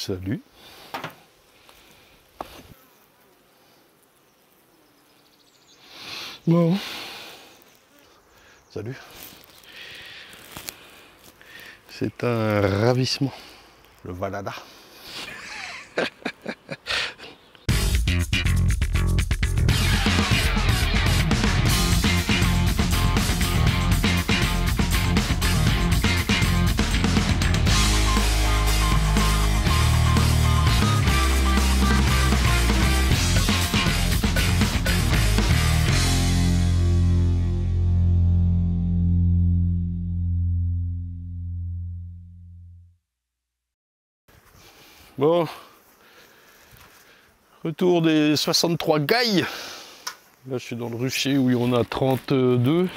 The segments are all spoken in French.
Salut. Bon. Salut. C'est un ravissement. Le Valhalla. Bon, retour des 63 gailles. Là, je suis dans le rucher où il y en a 32.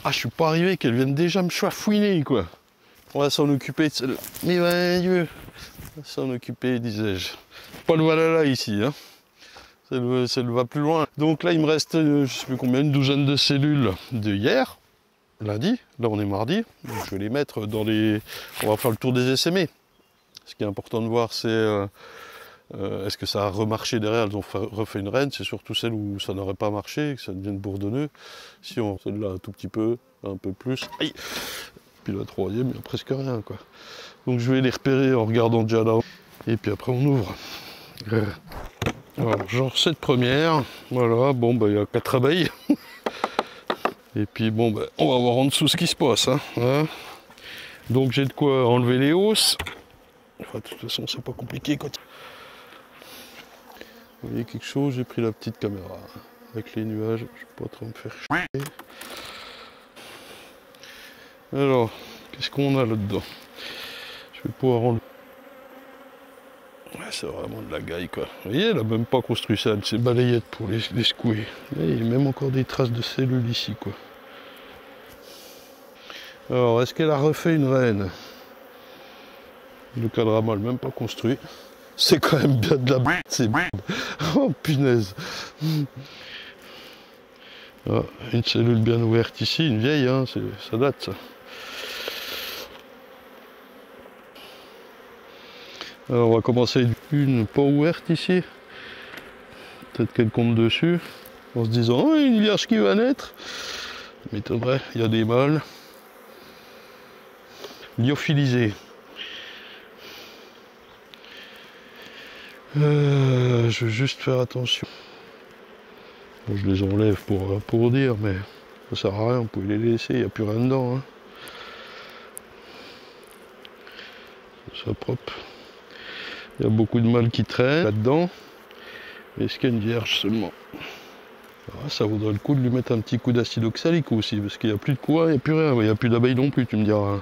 Ah, je suis pas arrivé qu'elles viennent déjà me chouafouiner, quoi. On va s'en occuper de celle-là. Mais ben Dieu, on va s'en occuper, disais-je. Pas le Valhalla ici, hein. Ça va plus loin. Donc là, il me reste, je sais plus combien, une douzaine de cellules de hier, lundi. Là, on est mardi. Donc, je vais les mettre dans les... On va faire le tour des SME. Ce qui est important de voir, c'est est-ce que ça a remarché derrière, elles ont refait une reine, c'est surtout celle où ça n'aurait pas marché, que ça devienne bourdonneux. Si on celle-là un tout petit peu, un peu plus, aïe. Puis la troisième, il n'y a presque rien, quoi. Donc je vais les repérer en regardant déjà là, et puis après on ouvre. Alors genre cette première, voilà, bon bah il y a 4 abeilles. Et puis bon bah on va voir en dessous ce qui se passe, hein. Voilà. Donc j'ai de quoi enlever les hausses. Enfin, de toute façon, c'est pas compliqué quand... Vous voyez quelque chose, j'ai pris la petite caméra. Avec les nuages, je vais pas trop me faire chier. Alors, qu'est-ce qu'on a là-dedans? Je vais pouvoir enlever... Ouais, c'est vraiment de la gaille, quoi. Vous voyez, elle a même pas construit ça, elle s'est balayette pour les secouer. Là, il y a même encore des traces de cellules ici, quoi. Alors, est-ce qu'elle a refait une reine? Le cadre mal même pas construit. C'est quand même bien de la b***, c'est b***. Oh punaise. Ah, une cellule bien ouverte ici, une vieille, hein, ça date ça. Alors on va commencer une pas ouverte ici. Peut-être qu'elle compte dessus. En se disant, oh, une vierge qui va naître. M'étonnerait, il y a des mâles. Lyophilisés. Je veux juste faire attention. Bon, je les enlève pour dire, mais ça sert à rien, vous pouvez les laisser, il n'y a plus rien dedans. Hein. Ça propre. Il y a beaucoup de mâles qui traînent là-dedans. Est-ce qu'il y a une vierge seulement? Ah, ça vaudrait le coup de lui mettre un petit coup d'acide oxalique aussi, parce qu'il n'y a plus de quoi, il n'y a plus rien, il n'y a plus d'abeilles non plus, tu me diras.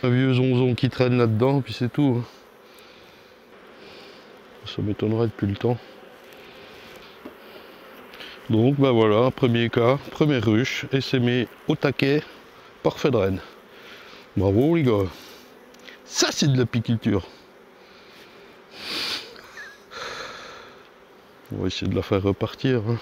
Un vieux zonzon qui traîne là-dedans, puis c'est tout. Hein. Ça m'étonnerait depuis le temps. Donc ben voilà, premier cas, première ruche, SME au taquet, parfait de reine. Bravo les gars. Ça c'est de l'apiculture. On va essayer de la faire repartir. Hein.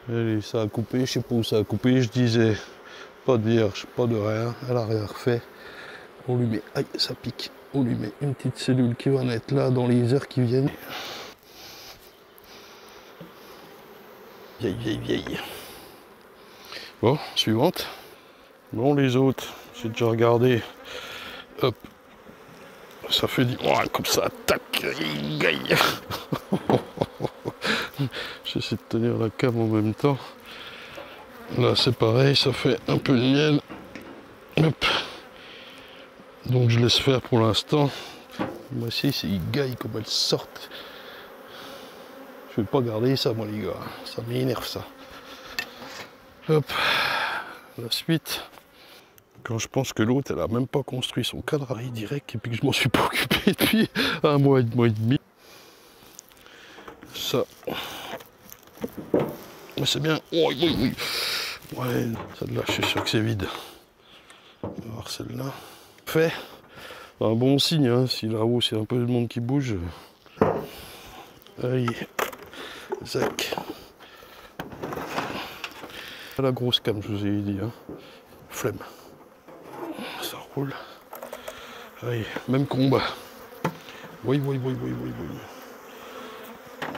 Allez, ça a coupé, je sais pas où ça a coupé, je disais pas de vierge, pas de rien, elle a rien refait. On lui met, aïe ça pique, on lui met une petite cellule qui va naître là dans les heures qui viennent. Vieille, vieille, vieille. Bon, suivante. Bon, les autres, j'ai déjà regardé. Hop. Ça fait du... Oh, comme ça, tac, gaille. J'essaie de tenir la cam en même temps. Là, c'est pareil, ça fait un peu de miel. Hop. Donc, je laisse faire pour l'instant. Moi aussi, c'est une gaille comme elles sortent. Je vais pas garder ça, moi, les gars. Ça m'énerve, ça. Hop. La suite. Quand je pense que l'autre, elle a même pas construit son cadre direct et puis que je m'en suis pas occupé depuis un mois et demi. Ça. Mais c'est bien. Oh, oui, oui. Ouais, celle-là, je suis sûr que c'est vide. On va voir celle-là. Fait. Un bon signe, hein. Si là-haut, c'est un peu le monde qui bouge. Allez. Zac. La grosse cam, je vous ai dit. Hein. Flemme. Ça roule. Allez, même combat. Oui.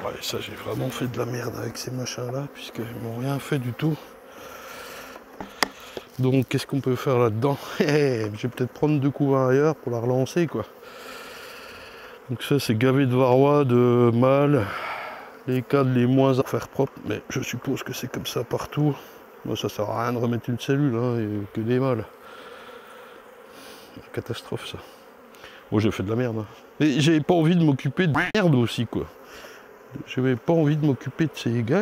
Ouais, ça j'ai vraiment fait de la merde avec ces machins-là, puisqu'ils m'ont rien fait du tout. Donc qu'est-ce qu'on peut faire là-dedans? Je vais peut-être prendre 2 couvains ailleurs pour la relancer, quoi. Donc ça c'est gavé de varroa, de mâles, les cadres les moins à faire propre, mais je suppose que c'est comme ça partout. Moi ça sert à rien de remettre une cellule, hein, et que des mâles. Catastrophe ça. Moi j'ai fait de la merde. Hein. Et j'avais pas envie de m'occuper de merde aussi, quoi. J'avais pas envie de m'occuper de ces gars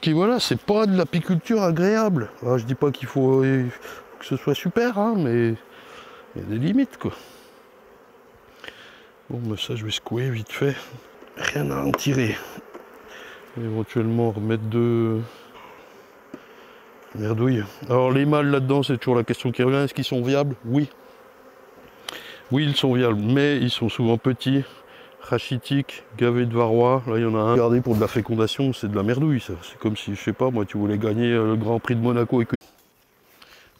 qui voilà, c'est pas de l'apiculture agréable. Alors, je dis pas qu'il faut que ce soit super, hein, mais il y a des limites, quoi. Bon, mais ça, je vais secouer vite fait. Rien à en tirer. Éventuellement, remettre de merdouille. Alors, les mâles là-dedans, c'est toujours la question qui revient. Est-ce qu'ils sont viables? Oui. Oui, ils sont viables, mais ils sont souvent petits, rachitiques, gavés de varroa. Là, il y en a un. Regardez, pour de la fécondation, c'est de la merdouille, ça. C'est comme si, je sais pas, moi, tu voulais gagner le Grand Prix de Monaco et que...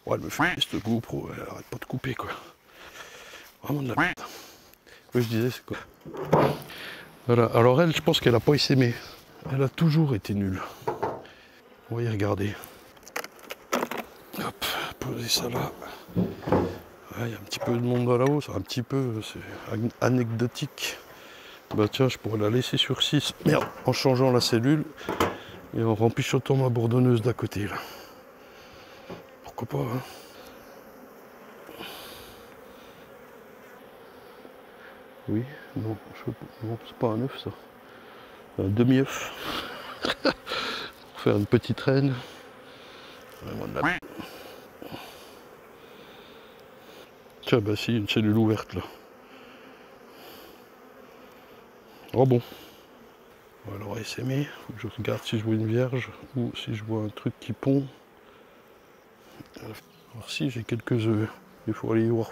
Ouais, elle me fait cette GoPro, elle arrête pas de couper, quoi. Vraiment de la merde. Je disais, c'est quoi? Voilà, alors elle, je pense qu'elle a pas essaimé. Elle a toujours été nulle. On va y regarder. Hop, poser ça là. Il y a un petit peu de monde dans la hausse, un petit peu, c'est anecdotique. Bah tiens, je pourrais la laisser sur 6. Merde, en changeant la cellule et en rempichotant ma bourdonneuse d'à côté là. Pourquoi pas, hein? Oui, non, non, c'est pas un œuf ça. Un demi-œuf. Pour faire une petite reine. Vraiment de la... Tiens, bah si, une cellule ouverte là. Oh bon. Alors SMI, faut que je regarde si je vois une vierge ou si je vois un truc qui pond. Alors si j'ai quelques œufs. Il faut aller voir,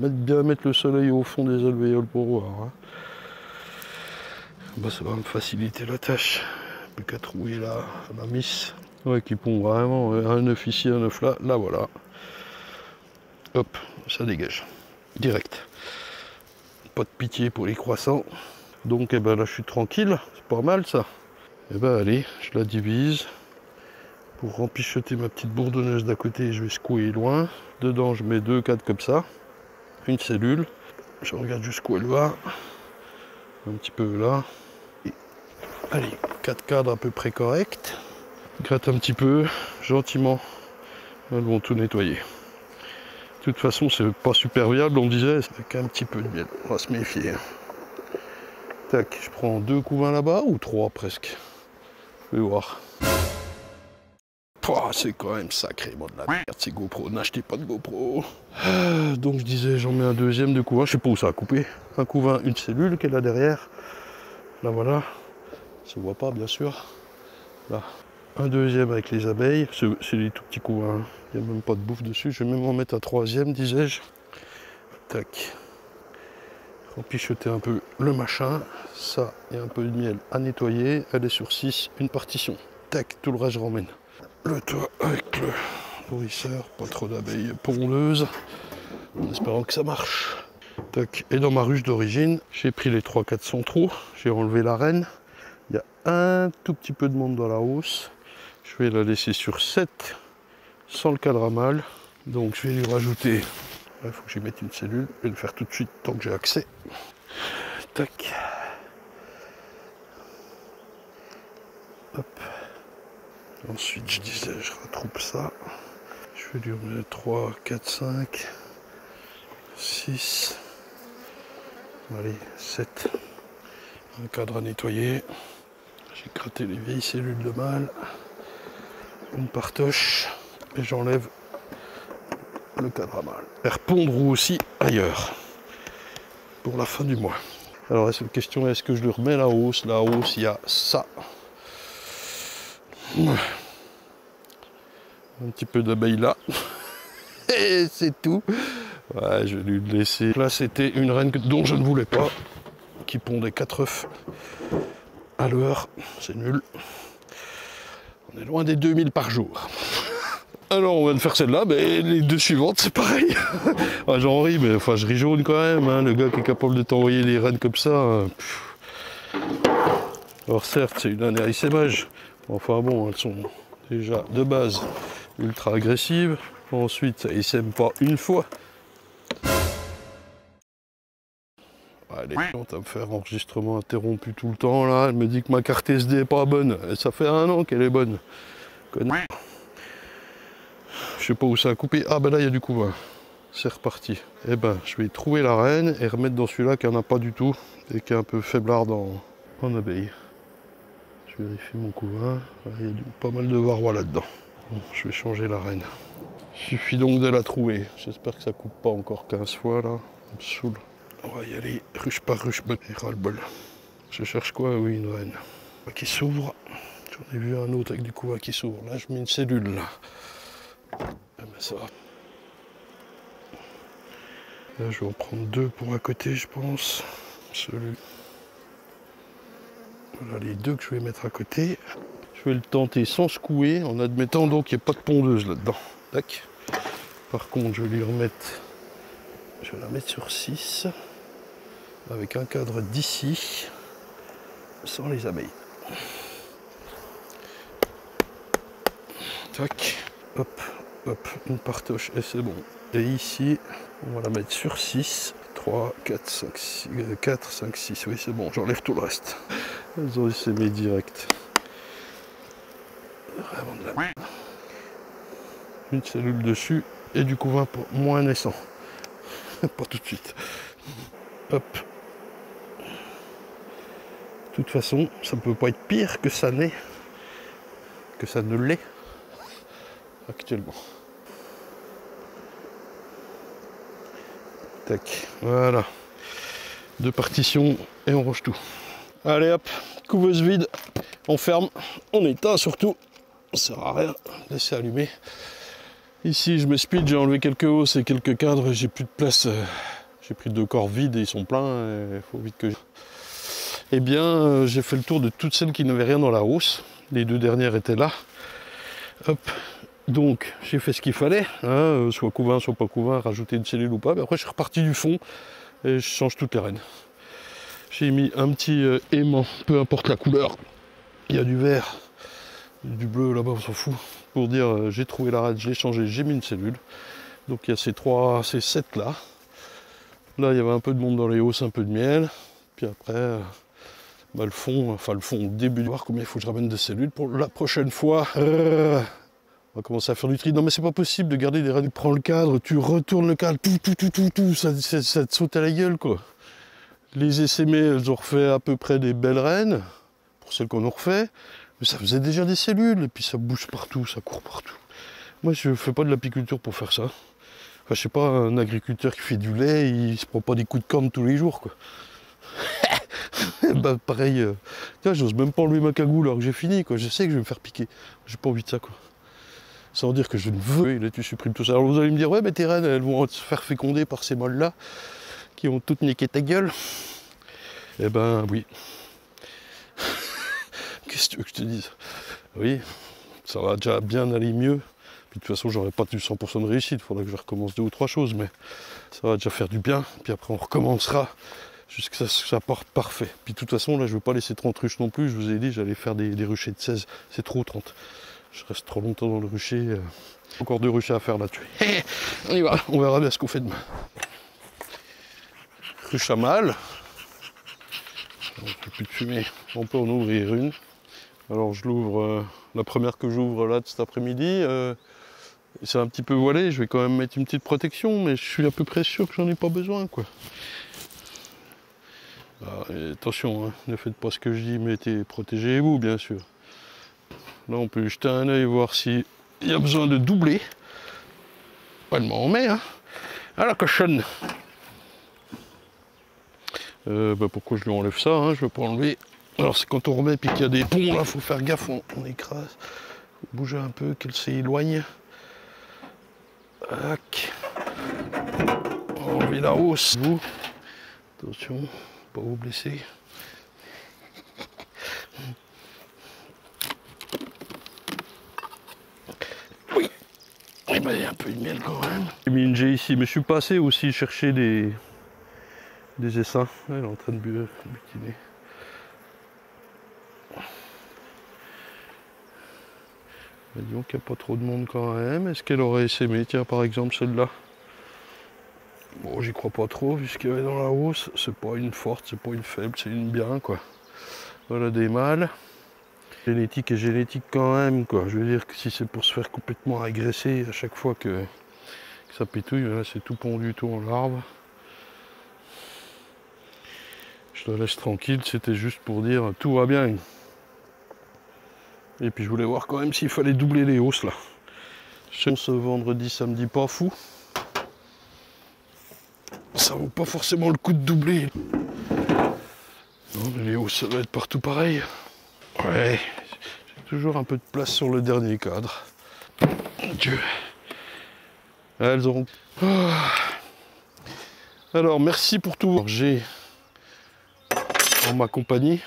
bien mettre le soleil au fond des alvéoles pour voir. Hein. Bah, ça va me faciliter la tâche. Plus qu'à trouver la miss. Ouais, qui pond vraiment un œuf ici, un œuf là. Là voilà. Hop, ça dégage. Direct. Pas de pitié pour les croissants. Donc eh ben, là je suis tranquille. C'est pas mal ça. Et ben allez, je la divise. Pour rempicheter ma petite bourdonneuse d'à côté, je vais secouer loin. Dedans, je mets 2 cadres comme ça. Une cellule. Je regarde jusqu'où elle va. Un petit peu là. Et allez, 4 cadres à peu près corrects. Gratte un petit peu, gentiment. Elles vont tout nettoyer. De toute façon, c'est pas super viable, on disait, avec un petit peu de miel. On va se méfier. Tac, je prends 2 couvains là-bas, ou 3 presque. Je vais voir. C'est quand même sacrément de la merde ces GoPro, n'achetez pas de GoPro. Donc je disais, j'en mets un deuxième de couvain, je sais pas où ça a coupé. Un couvain, une cellule qu'elle a derrière. Là voilà, ça se voit pas bien sûr. Là, un deuxième avec les abeilles, c'est des tout petits couvains, hein. Il n'y a même pas de bouffe dessus, je vais même en mettre un troisième, disais-je. Tac. Rempicheter un peu le machin, ça, il y a un peu de miel à nettoyer, elle est sur 6, une partition. Tac, tout le reste je ramène. Le toit avec le nourrisseur, pas trop d'abeilles pondeuses, en espérant que ça marche. Tac. Et dans ma ruche d'origine, j'ai pris les 300-400 trous, j'ai enlevé la reine. Il y a un tout petit peu de monde dans la hausse. Je vais la laisser sur 7, sans le cadre à mâle. Donc je vais lui rajouter, il faut que j'y mette une cellule, je vais le faire tout de suite tant que j'ai accès. Tac. Hop. Ensuite, je disais, je retrouve ça. Je vais lui remettre 3, 4, 5, 6, allez, 7. Un cadre à nettoyer. J'ai gratté les vieilles cellules de mâle. Une partoche. Et j'enlève le cadre à mâle. Faire pondre aussi ailleurs. Pour la fin du mois. Alors, la question est, est-ce que je le remets la hausse? La hausse, il y a ça. Un petit peu d'abeilles là. Et c'est tout. Ouais, je vais lui laisser. Là, c'était une reine dont je ne voulais pas. Qui pondait 4 œufs à l'heure. C'est nul. On est loin des 2000 par jour. Alors on vient de faire celle-là, mais les deux suivantes c'est pareil. Ah, j'en ris, mais enfin je ris jaune quand même, hein, le gars qui est capable de t'envoyer des rennes comme ça. Alors certes c'est une année essaimage, enfin bon elles sont déjà de base ultra agressives. Ensuite ça essaime pas une fois. Elle est chiante à me faire enregistrement interrompu tout le temps là, elle me dit que ma carte SD est pas bonne, et ça fait 1 an qu'elle est bonne. Connard. Je sais pas où ça a coupé. Ah ben là il y a du couvain. C'est reparti. Et ben je vais trouver la reine et remettre dans celui-là qui en a pas du tout et qui est un peu faiblard en abeille. Je vérifie mon couvain. Il y a pas mal de varrois là-dedans. Bon, je vais changer la reine. Il suffit donc de la trouver. J'espère que ça coupe pas encore 15 fois là. Ça me saoule. On va y aller ruche par ruche. Et ras-le-bol. Je cherche quoi? Oui, une reine. Qui s'ouvre. J'en ai vu un autre avec du couvain qui s'ouvre. Là je mets une cellule là. Ah ben ça va. Là, je vais en prendre 2 pour un côté, je pense. Celui. Voilà les 2 que je vais mettre à côté. Je vais le tenter sans secouer, en admettant donc qu'il n'y ait pas de pondeuse là-dedans. Tac. Par contre, je vais lui remettre. Je vais la mettre sur 6. Avec un cadre d'ici. Sans les abeilles. Tac. Hop, hop, une partoche et c'est bon. Et ici, on va la mettre sur 6. 3, 4, 5, 6, 4, 5, 6, oui c'est bon, j'enlève tout le reste. Elles ont essaimé direct. Vraiment de la... Une cellule dessus et du couvain pour moins naissant. Pas tout de suite. Hop. De toute façon, ça ne peut pas être pire que ça n'est. Que ça ne l'est actuellement. Tac, voilà. 2 partitions et on range tout. Allez hop, couveuse vide, on ferme, on éteint surtout. Ça sert à rien, laisser allumer. Ici je me speed, j'ai enlevé quelques hausses et quelques cadres, j'ai plus de place. J'ai pris 2 corps vides et ils sont pleins, il faut vite que... Eh bien, j'ai fait le tour de toutes celles qui n'avaient rien dans la hausse. Les 2 dernières étaient là. Hop. Donc j'ai fait ce qu'il fallait, hein, soit couvain, soit pas couvain, rajouter une cellule ou pas. Mais après je suis reparti du fond et je change toutes les rennes. J'ai mis un petit aimant, peu importe la couleur. Il y a du vert, du bleu là-bas, on s'en fout. Pour dire j'ai trouvé la reine, je l'ai changé, j'ai mis une cellule. Donc il y a ces 7 là. Là il y avait un peu de monde dans les hausses, un peu de miel. Puis après, bah, le fond, au début de voir combien il faut que je ramène de cellules pour la prochaine fois. On va commencer à faire du tri. Non mais c'est pas possible de garder des rennes. Tu prends le cadre, tu retournes le cadre, tout, ça te saute à la gueule quoi. Les essaimées, elles ont refait à peu près des belles rennes, pour celles qu'on a refait, mais ça faisait déjà des cellules, et puis ça bouge partout, ça court partout. Moi je fais pas de l'apiculture pour faire ça. Enfin je sais pas, un agriculteur qui fait du lait, il se prend pas des coups de corne tous les jours quoi. Bah pareil, j'ose même pas enlever ma cagoule alors que j'ai fini quoi, je sais que je vais me faire piquer. J'ai pas envie de ça quoi. Sans dire que je ne veux, là tu supprimes tout ça. Alors vous allez me dire, ouais mais tes rennes elles vont se faire féconder par ces molles là, qui ont toutes niqué ta gueule. Eh ben oui. Qu'est-ce que tu veux que je te dise? Oui, ça va déjà bien aller mieux. Puis de toute façon j'aurais pas du 100% de réussite, il faudra que je recommence 2 ou 3 choses, mais ça va déjà faire du bien. Puis après on recommencera jusqu'à ce que ça parte parfait. Puis de toute façon là je ne veux pas laisser 30 ruches non plus, je vous ai dit j'allais faire des ruchers de 16, c'est trop 30. Je reste trop longtemps dans le rucher. Encore 2 ruchers à faire là-dessus. On y va, on verra bien ce qu'on fait demain. Ruche à mâle. On ne peut plus de fumer. On peut en ouvrir une. Alors je l'ouvre, la première que j'ouvre là de cet après-midi. C'est un petit peu voilé, je vais quand même mettre une petite protection, mais je suis à peu près sûr que j'en ai pas besoin quoi. Attention, hein, ne faites pas ce que je dis, mais protégez-vous bien sûr. Là on peut jeter un œil, voir s'il y a besoin de doubler. Pas de m'en met, hein. Ah la cochonne. Pourquoi je lui enlève ça, hein, je ne veux pas enlever. Alors c'est quand on remet puis qu'il y a des ponts là, faut faire gaffe, on écrase. Faut bouger un peu, qu'elle s'éloigne. Tac. On va enlever la hausse. Vous. Attention, pas vous blesser. Oui. ben, il y a un peu de miel quand même. J'ai mis une G ici, mais je suis passé aussi chercher des essaims. Elle est en train de butiner. Disons qu'il n'y a pas trop de monde quand même. Est-ce qu'elle aurait essaimé? Tiens, par exemple, celle-là. Bon, j'y crois pas trop, puisqu'elle est dans la hausse. C'est pas une forte, c'est pas une faible, c'est une bien, quoi. Voilà des mâles. Génétique et génétique quand même, quoi. Je veux dire que si c'est pour se faire complètement agresser à chaque fois que ça pétouille, là c'est tout pondu, tout en larve. Je la laisse tranquille, c'était juste pour dire tout va bien. Et puis je voulais voir quand même s'il fallait doubler les hausses là. Ce vendredi, samedi, pas fou. Ça vaut pas forcément le coup de doubler. Non mais les hausses ça doit être partout pareil. Ouais, j'ai toujours un peu de place sur le dernier cadre. Mon Dieu. Elles auront... Alors merci pour tout. J'ai en ma compagnie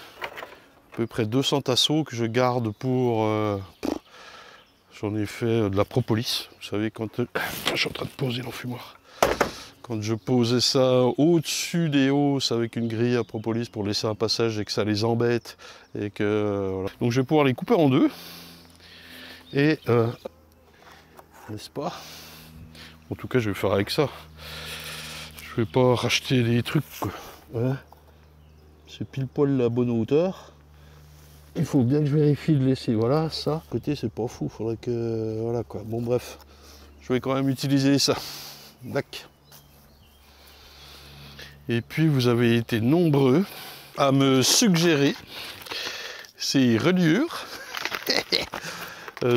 à peu près 200 tasseaux que je garde pour... j'en ai fait de la propolis. Vous savez quand... je suis en train de poser l'enfumoir. Quand je posais ça au-dessus des hausses avec une grille à propolis pour laisser un passage et que ça les embête. Et que, voilà. Donc je vais pouvoir les couper en deux. Et... n'est-ce pas? En tout cas je vais faire avec ça. Je vais pas racheter des trucs quoi. Voilà. C'est pile poil la bonne hauteur. Il faut bien que je vérifie de laisser. Voilà, ça, côté c'est pas fou. Faudrait que. Voilà quoi. Bon bref. Je vais quand même utiliser ça. Dac. Et puis vous avez été nombreux à me suggérer ces reliures.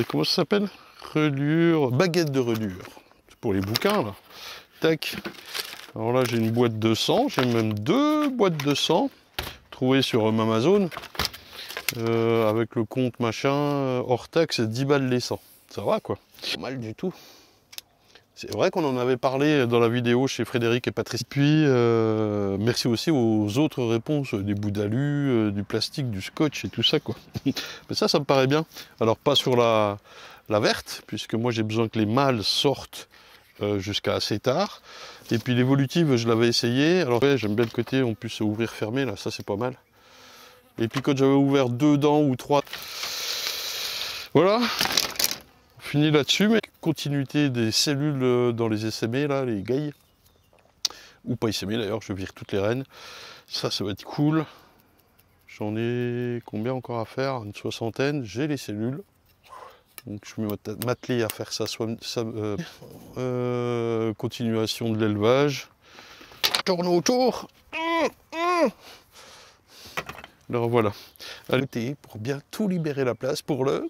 Comment ça s'appelle? Reliure, baguette de reliure. C'est pour les bouquins là. Tac. Alors là j'ai une boîte de 100, j'ai même 2 boîtes de 100 trouvées sur Amazon avec le compte machin hors taxe 10 balles les 100. Ça va quoi. Pas mal du tout. C'est vrai qu'on en avait parlé dans la vidéo chez Frédéric et Patrice. Puis merci aussi aux autres réponses, des bouts d'alu, du plastique, du scotch et tout ça quoi. Mais ça me paraît bien. Alors pas sur la verte, puisque moi j'ai besoin que les mâles sortent jusqu'à assez tard. Et puis l'évolutive, je l'avais essayé. Alors ouais, j'aime bien le côté on puisse ouvrir fermer là, ça c'est pas mal. Et puis quand j'avais ouvert 2 dents ou 3, voilà. Fini là-dessus, mais continuité des cellules dans les essaimés, là, les gailles. Ou pas essaimés d'ailleurs, je vire toutes les reines. Ça va être cool. J'en ai combien encore à faire? Une 60aine. J'ai les cellules. Donc je vais m'atteler à faire ça. Continuation de l'élevage. Tourne autour. Alors voilà. Allez, pour bien tout libérer la place pour le...